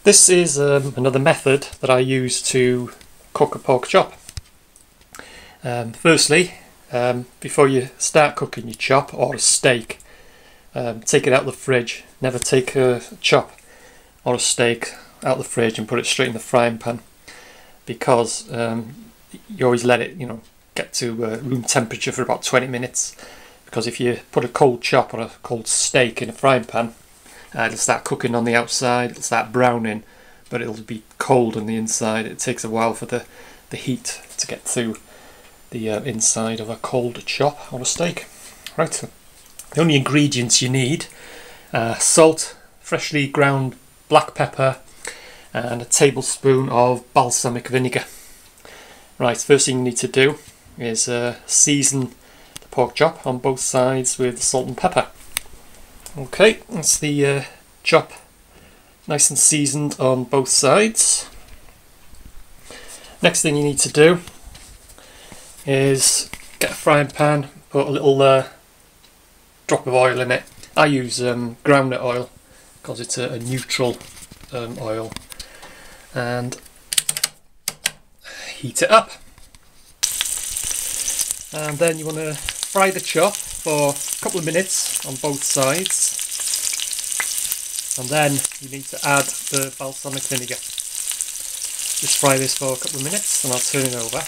This is another method that I use to cook a pork chop. Firstly, before you start cooking your chop or a steak, take it out of the fridge. Never take a chop or a steak out of the fridge and put it straight in the frying pan, because you always let it, get to room temperature for about 20 minutes. Because if you put a cold chop or a cold steak in a frying pan, it'll start cooking on the outside, it'll start browning, but it'll be cold on the inside. It takes a while for the heat to get through the inside of a cold chop or a steak. Right, so the only ingredients you need are salt, freshly ground black pepper, and a tablespoon of balsamic vinegar. Right, first thing you need to do is season the pork chop on both sides with salt and pepper. Okay, that's the chop nice and seasoned on both sides. Next thing you need to do is get a frying pan, put a little drop of oil in it. I use groundnut oil because it's a neutral oil, and heat it up. And then you want to fry the chop for a couple of minutes on both sides, and then you need to add the balsamic vinegar. Just fry this for a couple of minutes and I'll turn it over.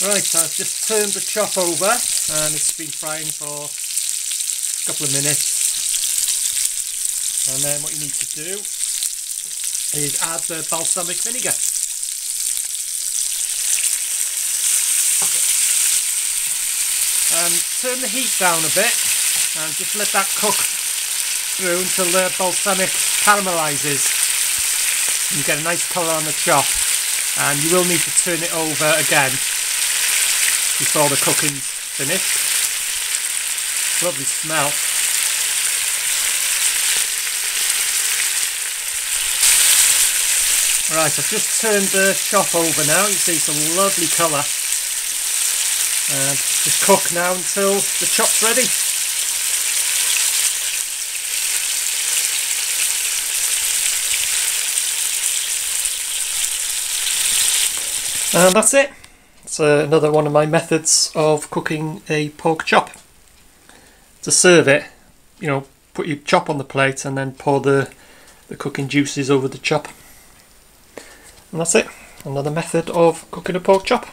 Right, so I've just turned the chop over and it's been frying for a couple of minutes. And then what you need to do is add the balsamic vinegar. And turn the heat down a bit and just let that cook through until the balsamic caramelises. You get a nice colour on the chop, and you will need to turn it over again before the cooking's finished. Lovely smell. Right, I've just turned the chop over now. You see some lovely colour. And just cook now until the chop's ready. And that's it. It's another one of my methods of cooking a pork chop. To serve it, put your chop on the plate and then pour the cooking juices over the chop. And that's it. Another method of cooking a pork chop.